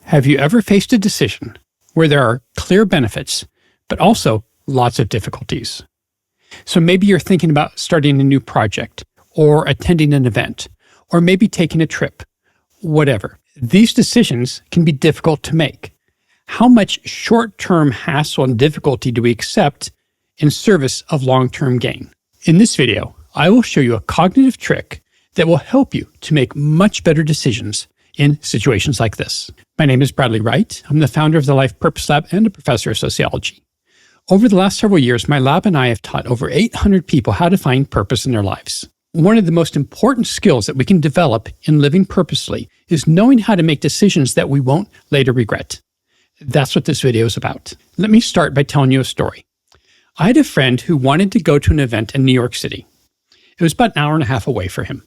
Have you ever faced a decision where there are clear benefits, but also lots of difficulties? So maybe you're thinking about starting a new project, or attending an event, or maybe taking a trip, whatever. These decisions can be difficult to make. How much short-term hassle and difficulty do we accept in service of long-term gain? In this video, I will show you a cognitive trick that will help you to make much better decisions in situations like this. My name is Bradley Wright. I'm the founder of the Life Purpose Lab and a professor of sociology. Over the last several years, my lab and I have taught over 800 people how to find purpose in their lives. One of the most important skills that we can develop in living purposely is knowing how to make decisions that we won't later regret. That's what this video is about. Let me start by telling you a story. I had a friend who wanted to go to an event in New York City. It was about an hour and a half away for him.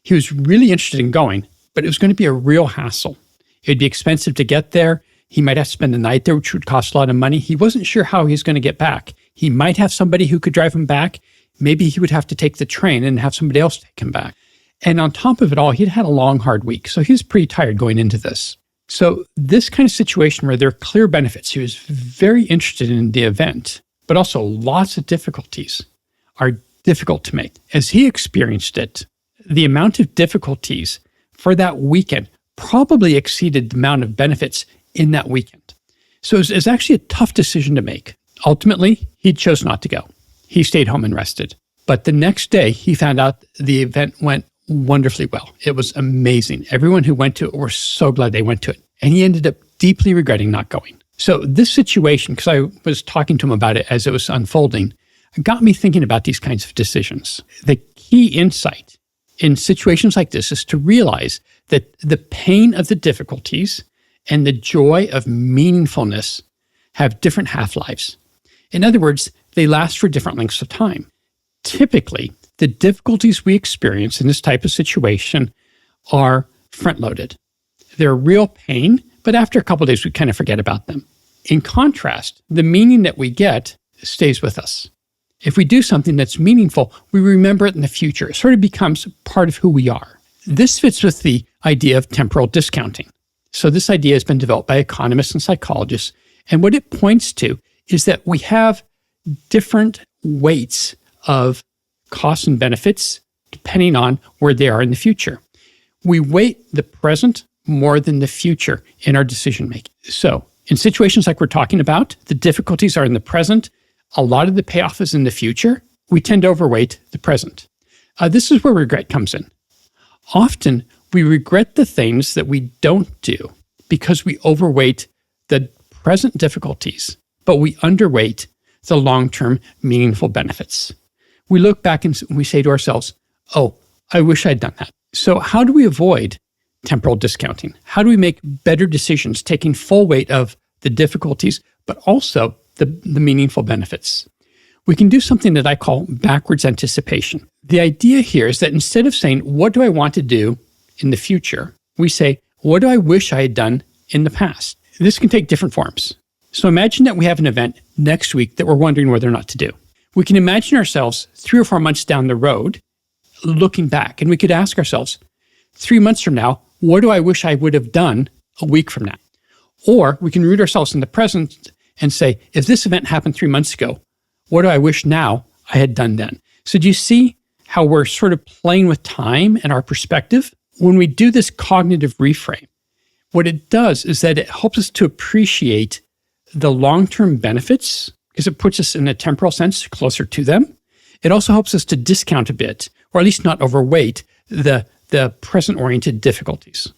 He was really interested in going, but it was going to be a real hassle. It would be expensive to get there. He might have to spend the night there, which would cost a lot of money. He wasn't sure how he was going to get back. He might have somebody who could drive him back. Maybe he would have to take the train and have somebody else take him back. And on top of it all, he'd had a long, hard week. So he was pretty tired going into this. So this kind of situation where there are clear benefits, he was very interested in the event, but also lots of difficulties are difficult to make. As he experienced it, the amount of difficulties for that weekend probably exceeded the amount of benefits in that weekend. So it was actually a tough decision to make. Ultimately, he chose not to go. He stayed home and rested. But the next day, he found out the event went wonderfully well. It was amazing. Everyone who went to it were so glad they went to it. And he ended up deeply regretting not going. So this situation, because I was talking to him about it as it was unfolding, got me thinking about these kinds of decisions. The key insight in situations like this is to realize that the pain of the difficulties and the joy of meaningfulness have different half-lives. In other words, they last for different lengths of time. Typically, the difficulties we experience in this type of situation are front-loaded. They're real pain, but after a couple of days, we kind of forget about them. In contrast, the meaning that we get stays with us. If we do something that's meaningful, we remember it in the future. It sort of becomes part of who we are. This fits with the idea of temporal discounting. So this idea has been developed by economists and psychologists. And what it points to is that we have different weights of costs and benefits depending on where they are in the future. We weight the present more than the future in our decision making. So in situations like we're talking about, the difficulties are in the present. A lot of the payoff is in the future. We tend to overweight the present. This is where regret comes in. Often, we regret the things that we don't do because we overweight the present difficulties, but we underweight the long-term meaningful benefits. We look back and we say to ourselves, oh, I wish I'd done that. So how do we avoid temporal discounting? How do we make better decisions, taking full weight of the difficulties, but also the meaningful benefits? We can do something that I call backwards anticipation. The idea here is that instead of saying, what do I want to do in the future? We say, what do I wish I had done in the past? This can take different forms. So imagine that we have an event next week that we're wondering whether or not to do. We can imagine ourselves 3 or 4 months down the road, looking back, and we could ask ourselves, 3 months from now, what do I wish I would have done a week from now? Or we can root ourselves in the present and say, if this event happened 3 months ago, what do I wish now I had done then? So do you see how we're sort of playing with time and our perspective? When we do this cognitive reframe, what it does is that it helps us to appreciate the long-term benefits because it puts us in a temporal sense closer to them. It also helps us to discount a bit, or at least not overweight the present-oriented difficulties.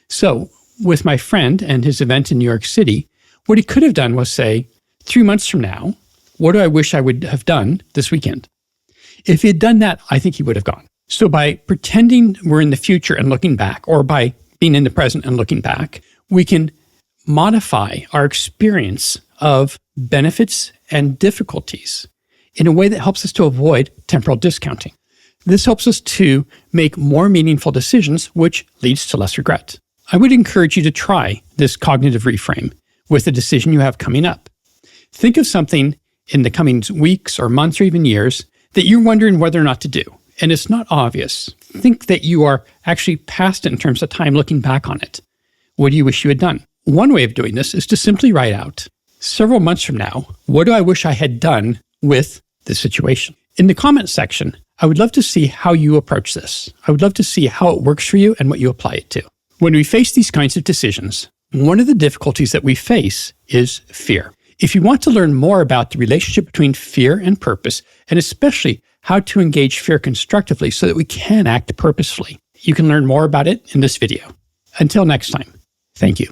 So with my friend and his event in New York City, what he could have done was say, 3 months from now, what do I wish I would have done this weekend? If he had done that, I think he would have gone. So by pretending we're in the future and looking back, or by being in the present and looking back, we can modify our experience of benefits and difficulties in a way that helps us to avoid temporal discounting. This helps us to make more meaningful decisions, which leads to less regret. I would encourage you to try this cognitive reframe with the decision you have coming up. Think of something in the coming weeks or months or even years that you're wondering whether or not to do, and it's not obvious. Think that you are actually past it in terms of time looking back on it. What do you wish you had done? One way of doing this is to simply write out, several months from now, what do I wish I had done with this situation? In the comment section, I would love to see how you approach this. I would love to see how it works for you and what you apply it to. When we face these kinds of decisions, one of the difficulties that we face is fear. If you want to learn more about the relationship between fear and purpose, and especially how to engage fear constructively so that we can act purposefully, you can learn more about it in this video. Until next time, thank you.